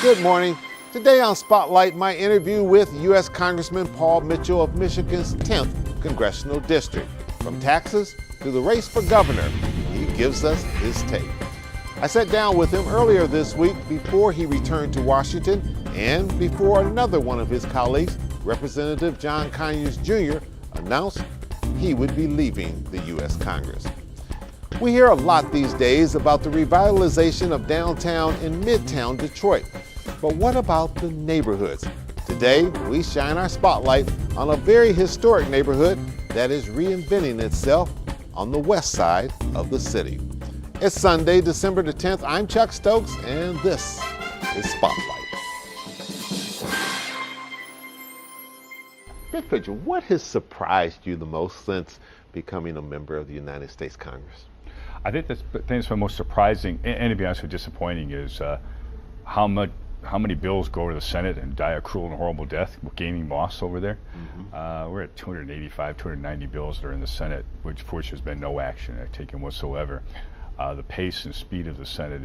Good morning. Today on Spotlight, my interview with U.S. Congressman Paul Mitchell of Michigan's 10th Congressional District. From taxes to the race for governor, he gives us his take. I sat down with him earlier this week before he returned to Washington and before another one of his colleagues, Representative John Conyers Jr., announced he would be leaving the U.S. Congress. We hear a lot these days about the revitalization of downtown and midtown Detroit. But what about the neighborhoods? Today, we shine our spotlight on a very historic neighborhood that is reinventing itself on the west side of the city. It's Sunday, December the 10th. I'm Chuck Stokes, and this is Spotlight. Big picture, what has surprised you the most since becoming a member of the United States Congress? I think the thing that's been most surprising, and to be honest with you, disappointing, is how many bills go to the Senate and die a cruel and horrible death, gaining moss over there. We're at 285, 290 bills that are in the Senate, for which there's been no action taken whatsoever. The pace and speed of the Senate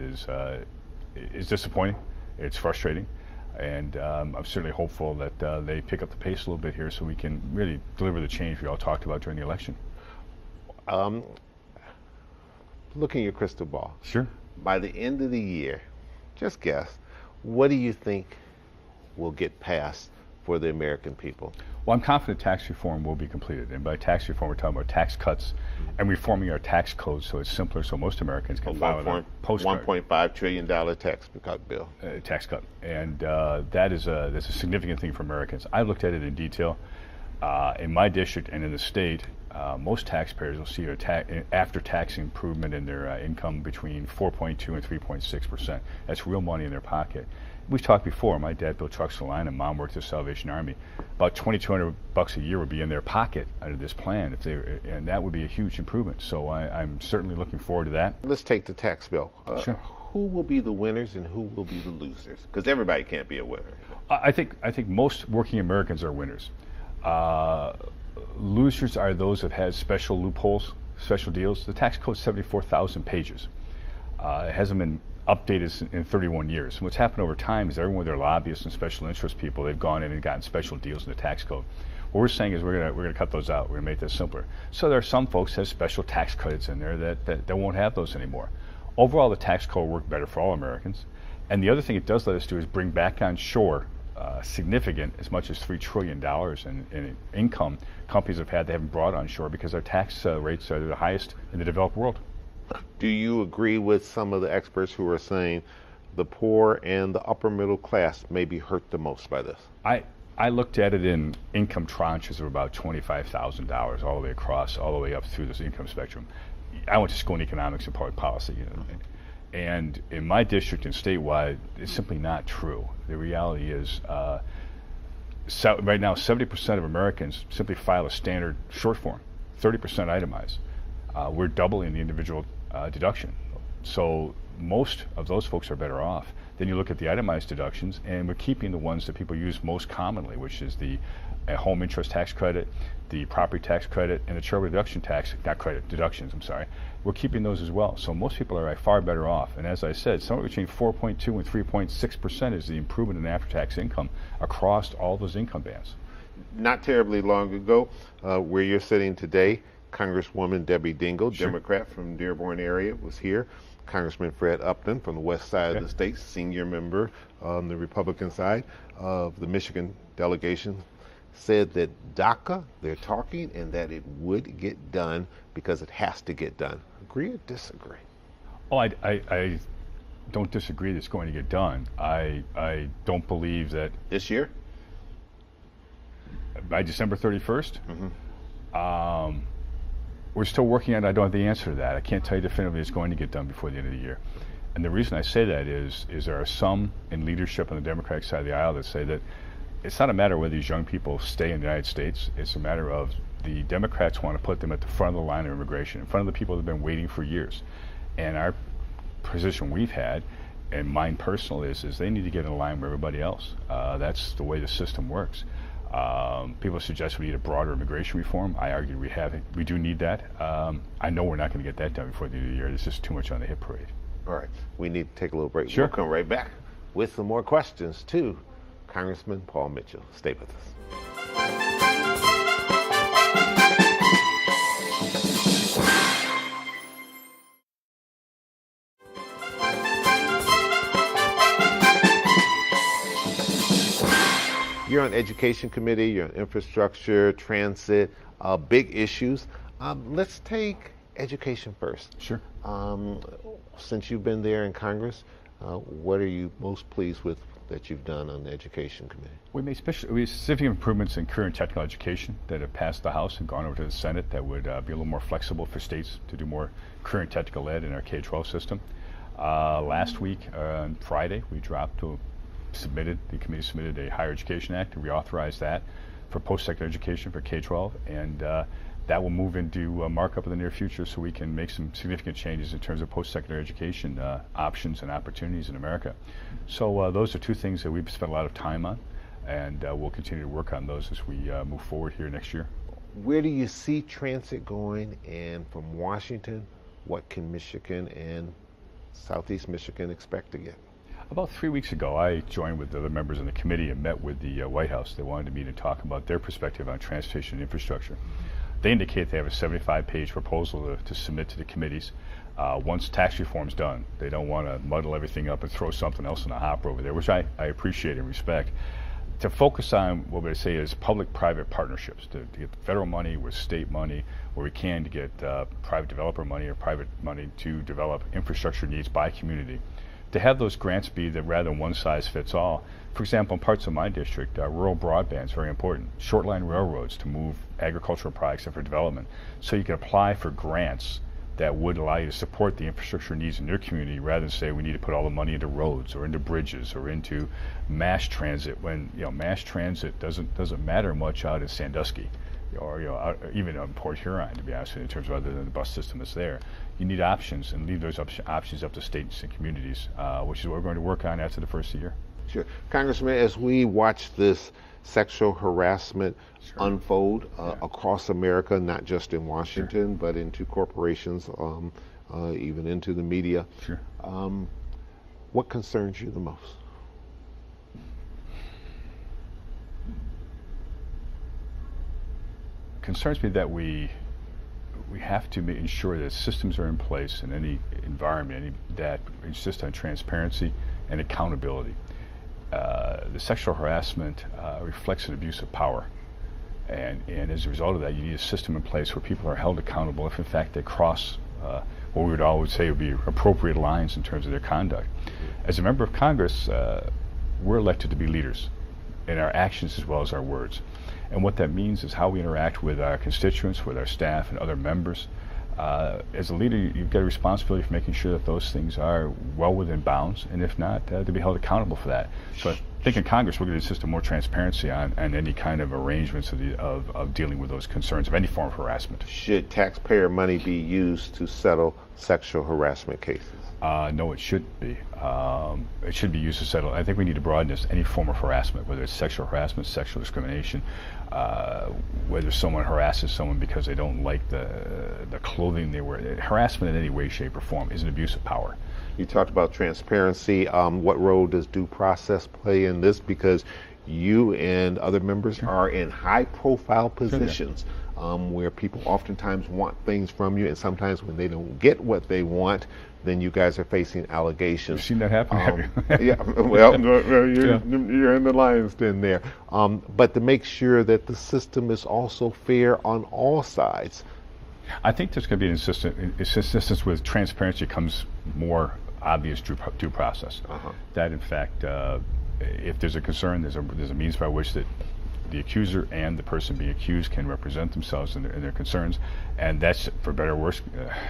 is disappointing. It's frustrating. And I'm certainly hopeful that they pick up the pace a little bit here so we can really deliver the change we all talked about during the election. Looking at your crystal ball. Sure. By the end of the year, just guess, what do you think will get passed for the American people? Well, I'm confident tax reform will be completed. And by tax reform, we're talking about tax cuts and reforming our tax code so it's simpler so most Americans can file a postcard. $1.5 trillion tax cut bill. Tax cut. And that's a significant thing for Americans. I looked at it in detail. In my district and in the state, most taxpayers will see an after-tax improvement in their income between 4.2 and 3.6%. That's real money in their pocket. We've talked before. My dad built trucks for the line, and Mom worked at the Salvation Army. About $2,200 a year would be in their pocket under this plan, and that would be a huge improvement. So I'm certainly looking forward to that. Let's take the tax bill. Sure. Who will be the winners and who will be the losers? Because everybody can't be a winner. I think most working Americans are winners. Losers are those that had special loopholes, special deals. The tax code is 74,000 pages. It hasn't been updated in 31 years. And what's happened over time is everyone with their lobbyists and special interest people, they've gone in and gotten special deals in the tax code. What we're saying is we're gonna cut those out. We're gonna make this simpler. So there are some folks that have special tax credits in there that won't have those anymore. Overall, the tax code will work better for all Americans. And the other thing it does let us do is bring back on shore significant, as much as $3 trillion in income companies have had they haven't brought on shore because our tax rates are the highest in the developed world. Do you agree with some of the experts who are saying the poor and the upper middle class may be hurt the most by this? I looked at it in income tranches of about $25,000 all the way across, all the way up through this income spectrum. I went to school in economics and public policy. And in my district and statewide, it's simply not true. The reality is, right now, 70% of Americans simply file a standard short form, 30% itemized. We're doubling the individual deduction. So most of those folks are better off. Then you look at the itemized deductions, and we're keeping the ones that people use most commonly, which is the home interest tax credit, the property tax credit, and the charitable deduction tax, not credit, deductions, I'm sorry. We're keeping those as well. So most people are far better off. And as I said, somewhere between 4.2 and 3.6% is the improvement in after-tax income across all those income bands. Not terribly long ago, where you're sitting today, Congresswoman Debbie Dingell, Sure. Democrat from Dearborn area, was here. Congressman Fred Upton from the west side of the state, senior member on the Republican side of the Michigan delegation, said that DACA, they're talking, and that it would get done because it has to get done. Agree or disagree? Oh, I don't disagree that it's going to get done. I don't believe that... This year? By December 31st? We're still working on it. I don't have the answer to that. I can't tell you definitively it's going to get done before the end of the year. And the reason I say that is there are some in leadership on the Democratic side of the aisle that say that it's not a matter of whether these young people stay in the United States. It's a matter of the Democrats want to put them at the front of the line of immigration, in front of the people that have been waiting for years. And our position we've had, and mine personally, is they need to get in line with everybody else. That's the way the system works. People suggest we need a broader immigration reform. I argue we do need that. I know we're not going to get that done before the end of the year. There's just too much on the hit parade. All right, we need to take a little break. Sure. We'll come right back with some more questions to Congressman Paul Mitchell. Stay with us. You're on Education Committee, you're on Infrastructure, Transit, big issues. Let's take education first. Sure. Since you've been there in Congress, what are you most pleased with that you've done on the Education Committee? We made significant improvements in career and technical education that have passed the House and gone over to the Senate that would be a little more flexible for states to do more career and technical ed in our K-12 system. Last week, on Friday, the committee submitted a Higher Education Act to reauthorize that for post-secondary education for K-12, and that will move into markup in the near future so we can make some significant changes in terms of post-secondary education options and opportunities in America. So those are two things that we've spent a lot of time on, and we'll continue to work on those as we move forward here next year. Where do you see transit going, and from Washington, what can Michigan and Southeast Michigan expect to get? About 3 weeks ago, I joined with the other members in the committee and met with the White House. They wanted to meet and talk about their perspective on transportation and infrastructure. They indicate they have a 75-page proposal to submit to the committees. Once tax reform's done, they don't want to muddle everything up and throw something else in the hopper over there, which I appreciate and respect. To focus on what we say is public-private partnerships, to get federal money with state money, where we can, to get private developer money or private money to develop infrastructure needs by community. To have those grants be that rather than one size fits all. For example, in parts of my district, rural broadband is very important. Short-line railroads to move agricultural products and for development. So you can apply for grants that would allow you to support the infrastructure needs in your community rather than say we need to put all the money into roads or into bridges or into mass transit, when mass transit doesn't matter much out in Sandusky or even in Port Huron, to be honest with you, in terms of other than the bus system that's there. You need options, and leave those options up to states and communities, which is what we're going to work on after the first year. Sure. Congressman, as we watch this sexual harassment unfold across America, not just in Washington, but into corporations, even into the media, what concerns you the most? Concerns me that we have to ensure that systems are in place in any environment that insist on transparency and accountability. The sexual harassment reflects an abuse of power, and as a result of that, you need a system in place where people are held accountable if in fact they cross what we would always say would be appropriate lines in terms of their conduct. As a member of Congress, we're elected to be leaders in our actions as well as our words. And what that means is how we interact with our constituents, with our staff and other members. As a leader, you've got a responsibility for making sure that those things are well within bounds, and if not, to be held accountable for that. So I think in Congress, we're going to insist on more transparency on any kind of arrangements of dealing with those concerns of any form of harassment. Should taxpayer money be used to settle sexual harassment cases? No, it shouldn't be. It should be used to settle. I think we need to broaden this, any form of harassment, whether it's sexual harassment, sexual discrimination, whether someone harasses someone because they don't like the clothing they wear. Harassment in any way, shape, or form is an abuse of power. You talked about transparency. What role does due process play in this? Because you and other members are in high-profile positions where people oftentimes want things from you, and sometimes when they don't get what they want, then you guys are facing allegations. You've seen that happen, have you? Yeah, well, you're in the lion's den there. But to make sure that the system is also fair on all sides. I think there's going to be an insistence with transparency comes more obvious due process. That, in fact, if there's a concern, there's a means by which that the accuser and the person being accused can represent themselves in their concerns, and that's, for better or worse,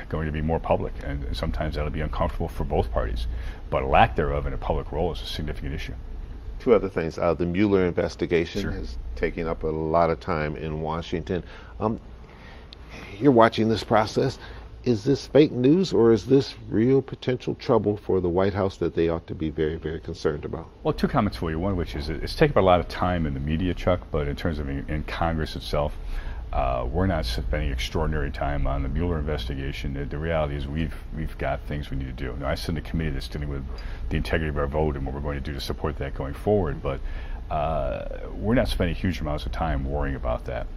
going to be more public, and sometimes that'll be uncomfortable for both parties. But a lack thereof in a public role is a significant issue. Two other things. The Mueller investigation is taking up a lot of time in Washington. You're watching this process. Is this fake news, or is this real potential trouble for the White House that they ought to be very, very concerned about? Well, two comments for you. One, which is it's taken up a lot of time in the media, Chuck, but in terms of in Congress itself, We're not spending extraordinary time on the Mueller investigation. The reality is we've got things we need to do. Now, I sit in a committee that's dealing with the integrity of our vote and what we're going to do to support that going forward, but we're not spending huge amounts of time worrying about that.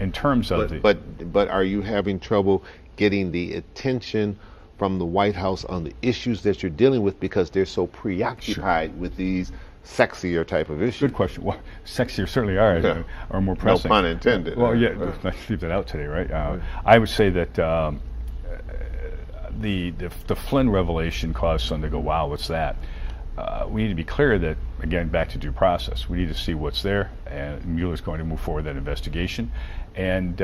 In terms of but are you having trouble getting the attention from the White House on the issues that you're dealing with because they're so preoccupied with these sexier type of issues? Good question. Well, sexier certainly are more pressing. No pun intended. Well, yeah, let's leave that out today, right? I would say that the Flynn revelation caused some to go, wow, what's that? We need to be clear that, again, back to due process, we need to see what's there, and Mueller's going to move forward that investigation. And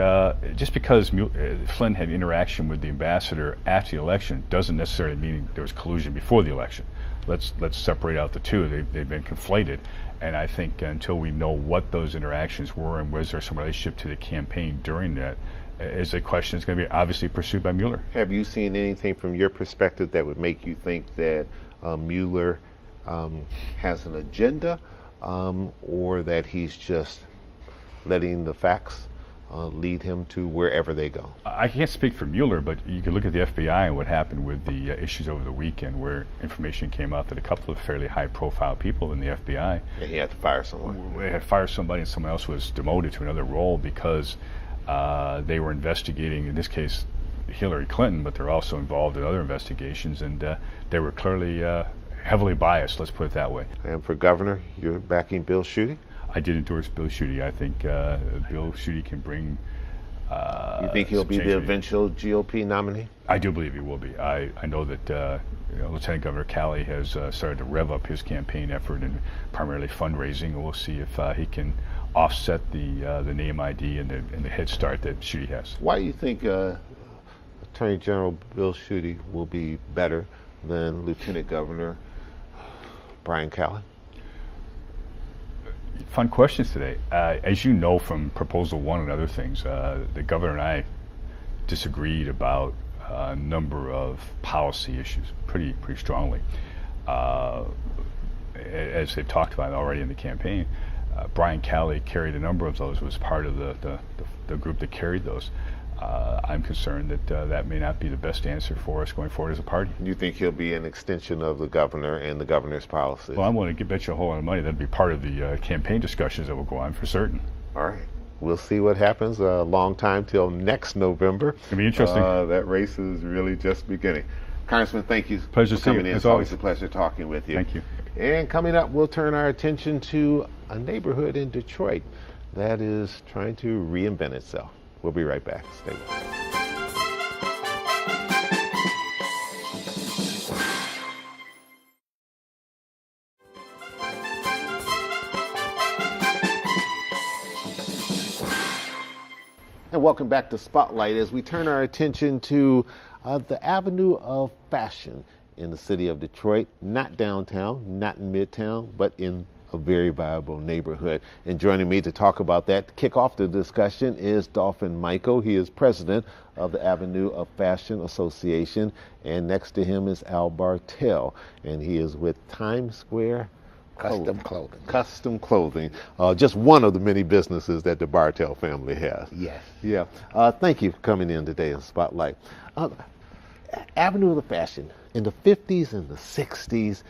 just because Flynn had interaction with the ambassador after the election doesn't necessarily mean there was collusion before the election. Let's separate out the two. They've been conflated. And I think until we know what those interactions were and was there some relationship to the campaign during that, is a question that's going to be obviously pursued by Mueller. Have you seen anything from your perspective that would make you think that Mueller has an agenda, or that he's just letting the facts lead him to wherever they go? I can't speak for Mueller, but you can look at the FBI and what happened with the issues over the weekend, where information came out that a couple of fairly high-profile people in the FBI, and he had to fire someone. They had fired somebody, and someone else was demoted to another role because they were investigating, in this case, Hillary Clinton, but they're also involved in other investigations, and they were clearly heavily biased, let's put it that way. And for governor, you're backing Bill Schuette? I did endorse Bill Schuette. I think Bill Schuette can bring... you think he'll be the eventual GOP nominee? I do believe he will be. I know that Lieutenant Governor Calley has started to rev up his campaign effort and primarily fundraising, and we'll see if he can offset the name ID and the head start that Schuette has. Why do you think Attorney General Bill Schuette will be better than Lieutenant Governor Brian Calley? Fun questions today. As you know from Proposal 1 and other things, the governor and I disagreed about a number of policy issues pretty strongly. As they've talked about already in the campaign, Brian Calley carried a number of those, was part of the group that carried those. I'm concerned that that may not be the best answer for us going forward as a party. You think he'll be an extension of the governor and the governor's policies? Well, I'm willing to bet you a whole lot of money that'll be part of the campaign discussions that will go on for certain. All right. We'll see what happens. A long time till next November. It'll be interesting. That race is really just beginning. Congressman, thank you for coming in. It's always a pleasure talking with you. Thank you. And coming up, we'll turn our attention to a neighborhood in Detroit that is trying to reinvent itself. We'll be right back. Stay with us. And welcome back to Spotlight as we turn our attention to the Avenue of Fashion in the city of Detroit, not downtown, not in Midtown, but in a very viable neighborhood. And joining me to talk about that, to kick off the discussion, is Dolphin Michael. He is president of the Avenue of Fashion Association, and next to him is Al Bartell, and he is with Times Square Custom Clothing. Custom Clothing, just one of the many businesses that the Bartell family has. Yes. Yeah. Thank you for coming in today in Spotlight. Avenue of the Fashion, in the 50s and the 60s,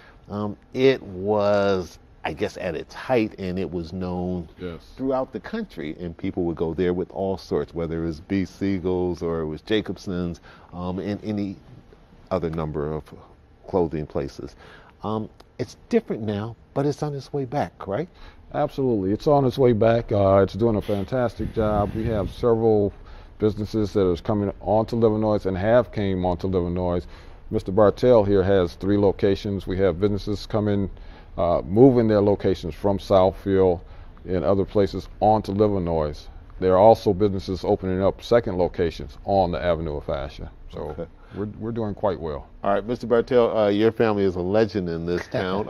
it was, I guess, at its height, and it was known throughout the country, and people would go there with all sorts, whether it was B. Siegel's or it was Jacobson's, and any other number of clothing places. It's different now, but it's on its way back, right? Absolutely. It's on its way back. It's doing a fantastic job. We have several businesses that are coming onto Livernois and have came onto Livernois. Mr. Bartell here has 3 locations. We have businesses coming, moving their locations from Southfield and other places onto Livernois. There are also businesses opening up second locations on the Avenue of Fashion. So we're doing quite well. All right, Mr. Bartell, your family is a legend in this town.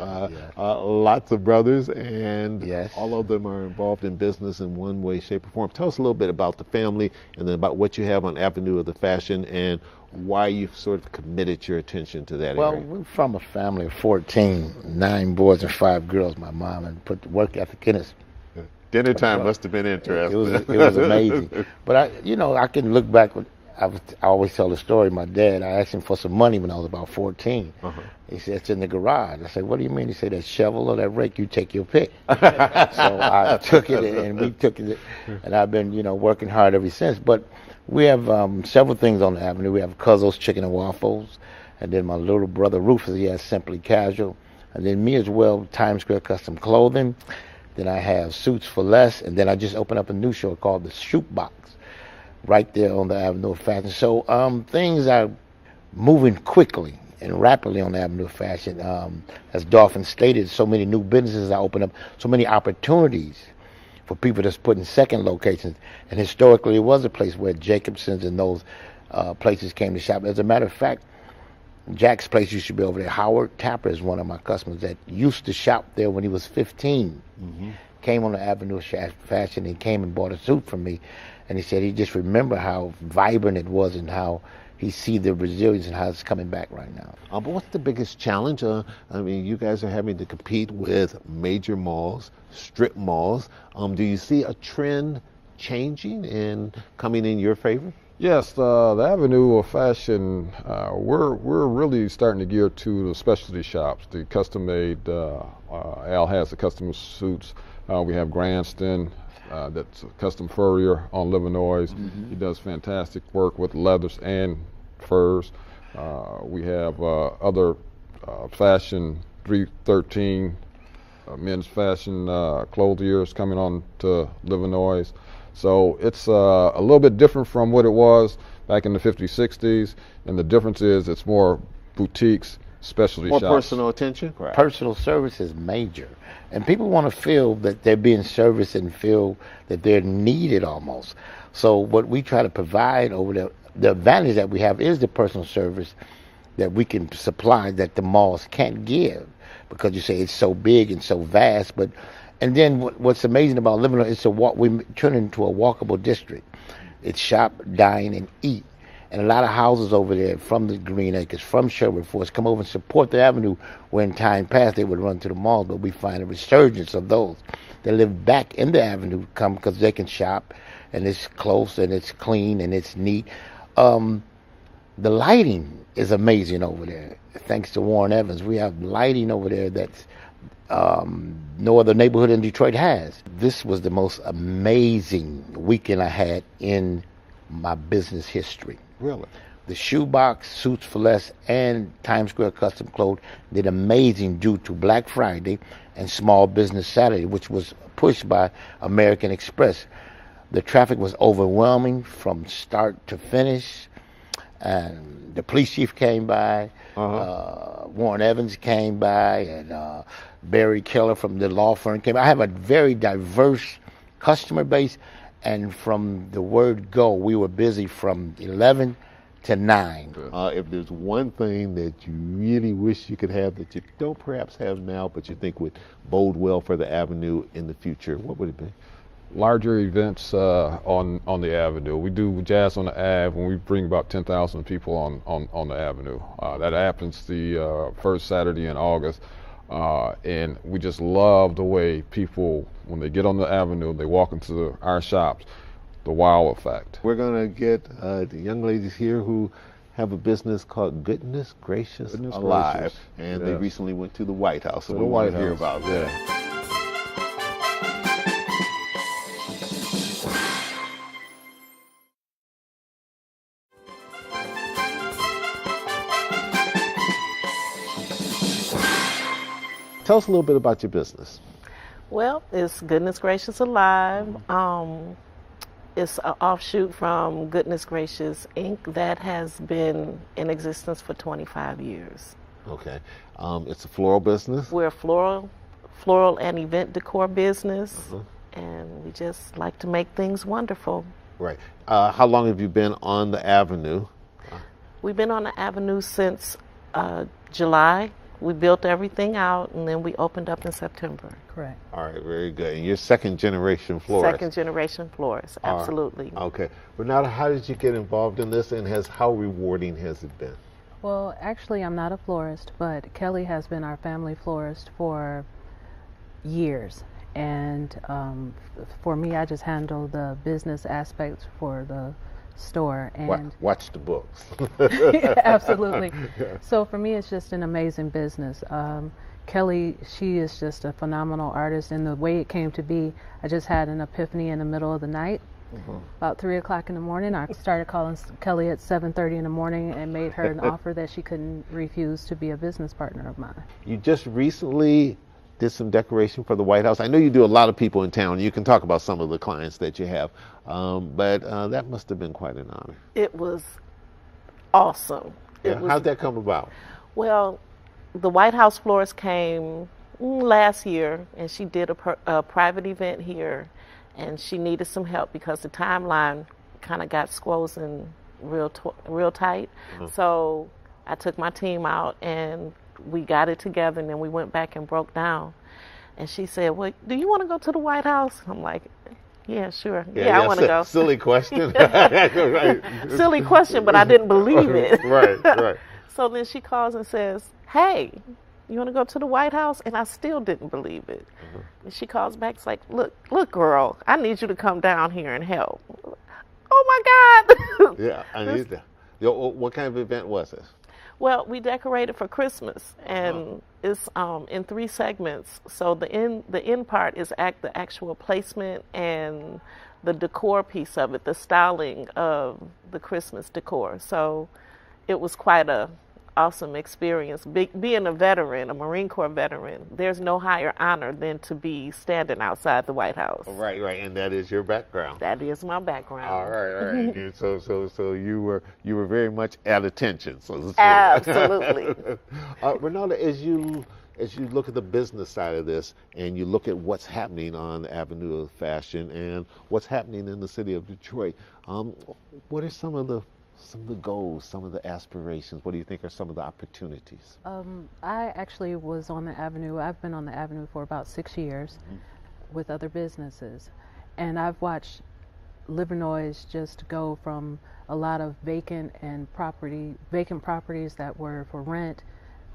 Lots of brothers, and all of them are involved in business in one way, shape, or form. Tell us a little bit about the family, and then about what you have on Avenue of the Fashion, and why you've sort of committed your attention to that area. Well, we're from a family of 14, 9 boys and 5 girls, my mom, and put the work ethic in us Dinner time must have been interesting. It was amazing. But I can look back. I always tell the story. My dad, I asked him for some money when I was about 14. He said, "It's in the garage." I said, "What do you mean?" He said, "That shovel or that rake, you take your pick." So I took it, and we took it, and I've been, working hard ever since. But we have several things on the avenue. We have Cuzzo's Chicken and Waffles, and then my little brother Rufus, he has Simply Casual, and then me as well, Times Square Custom Clothing. Then I have Suits for Less, and then I just opened up a new show called The Shoot Box, right there on the Avenue of Fashion. So things are moving quickly and rapidly on the Avenue of Fashion. As Dolphin stated, so many new businesses are opening up, so many opportunities for people that's putting second locations. And historically, it was a place where Jacobson's and those places came to shop. As a matter of fact, Jack's place used to be over there. Howard Tapper is one of my customers that used to shop there when he was 15. Came on the Avenue of Fashion and came and bought a suit from me. And he said he just remembered how vibrant it was and how he see the resilience and how it's coming back right now. But what's the biggest challenge? I mean, you guys are having to compete with major malls, strip malls. Do you see a trend changing and coming in your favor? Yes, the Avenue of Fashion, we're really starting to gear to the specialty shops, the custom-made. Al has the custom suits. We have Granston, that's a custom furrier on Illinois. He does fantastic work with leathers and furs. We have other fashion 313 men's fashion clothiers coming on to Illinois. So it's a little bit different from what it was back in the 50s, 60s, and the difference is it's more boutiques, specialty More shops. personal attention? Correct. Personal service is major. And people want to feel that they're being serviced and feel that they're needed almost. So what we try to provide over the advantage that we have is the personal service that we can supply that the malls can't give, because you say it's so big and so vast. And then what's amazing about Livernois, we turn it into a walkable district. It's shop, dine, and eat. And a lot of houses over there from the Green Acres, from Sherwood Forest, come over and support the Avenue, where in time past they would run to the malls, but we find a resurgence of those that live back in the Avenue come because they can shop, and it's close, and it's clean, and it's neat. The lighting is amazing over there. Thanks to Warren Evans, we have lighting over there that's no other neighborhood in Detroit has. This was the most amazing weekend I had in my business history. Really? The Shoebox, Suits for Less, and Times Square Custom Clothes did amazing due to Black Friday and Small Business Saturday, which was pushed by American Express. The traffic was overwhelming from start to finish. And the police chief came by, Warren Evans came by, and Barry Keller from the law firm came by. I have a very diverse customer base, and from the word go, we were busy from 11 to 9. If there's one thing that you really wish you could have that you don't perhaps have now, but you think would bode well for the Avenue in the future, what would it be? Larger events on the Avenue. We do Jazz on the Ave when we bring about 10,000 people on the Avenue. That happens the first Saturday in August, and we just love the way people, when they get on the Avenue, they walk into our shops, the wow effect. We're going to get the young ladies here who have a business called Goodness Gracious Alive, Gracious. and they recently went to the White House, so To we the want to White hear House. about that. Tell us a little bit about your business. Well, it's Goodness Gracious Alive. It's an offshoot from Goodness Gracious Inc. that has been in existence for 25 years. Okay. It's a floral business. We're a floral and event decor business, and we just like to make things wonderful. Right. How long have you been on the Avenue? We've been on the Avenue since July. We built everything out, and then we opened up in September. Correct. All right, very good. And you're second generation florist. Second generation florist, absolutely. Okay. Renata, how did you get involved in this, and how rewarding has it been? Well, actually, I'm not a florist, but Kelly has been our family florist for years. And for me, I just handle the business aspects for the store. And Watch the books. absolutely. So for me, it's just an amazing business. Kelly, she is just a phenomenal artist, and the way it came to be, I just had an epiphany in the middle of the night. About 3 o'clock in the morning, I started calling Kelly at 7:30 in the morning and made her an offer that she couldn't refuse to be a business partner of mine. You just recently did some decoration for the White House. I know you do a lot of people in town. You can talk about some of the clients that you have, but that must have been quite an honor. It was awesome. How'd that come about? Well, the White House florist came last year, and she did a private event here, and she needed some help because the timeline kind of got squozen real tight. So I took my team out, and we got it together, and then we went back and broke down. And she said, "Well, do you want to go to the White House?" I'm like, "Yeah, sure. Yeah, I want to go." Silly question. Right. Silly question, but I didn't believe it. Right. So then she calls and says, "Hey, you want to go to the White House?" And I still didn't believe it. And she calls back, it's like, look, girl, I need you to come down here and help. Oh my God. Yeah, I need that. What kind of event was it? Well, we decorated for Christmas, and it's in 3 segments. So the end part is the actual placement and the decor piece of it, the styling of the Christmas decor. So it was quite a awesome experience. Being a veteran, a Marine Corps veteran, there's no higher honor than to be standing outside the White House. Right, and that is your background. That is my background. All right. So you were very much at attention, so to speak. Absolutely. Renata, as you look at the business side of this, and you look at what's happening on the Avenue of Fashion and what's happening in the city of Detroit, what are some of the goals, some of the aspirations? What do you think are some of the opportunities? I actually was on the Avenue. I've been on the Avenue for about 6 years with other businesses, and I've watched Livernois just go from a lot of vacant properties that were for rent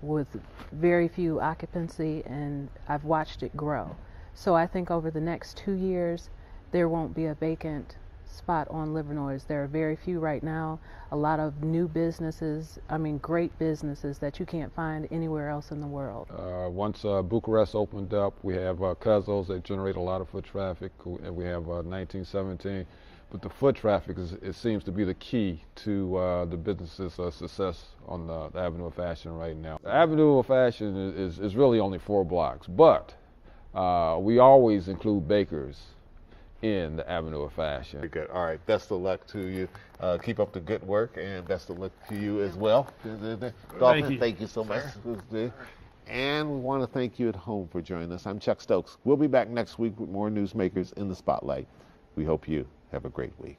with very few occupancy, and I've watched it grow. So I think over the next 2 years, there won't be a vacant spot on Livernois. There are very few right now. A lot of new businesses, great businesses that you can't find anywhere else in the world. Once Bucharest opened up, we have Cuzzo's that generate a lot of foot traffic, and we have 1917. But the foot traffic it seems to be the key to the business's success on the Avenue of Fashion right now. The Avenue of Fashion is really only 4 blocks, but we always include bakers in the Avenue of Fashion. Very good. All right. Best of luck to you. Keep up the good work, and best of luck to you as well. Dolphin, thank you so much. And we want to thank you at home for joining us. I'm Chuck Stokes. We'll be back next week with more newsmakers in the spotlight. We hope you have a great week.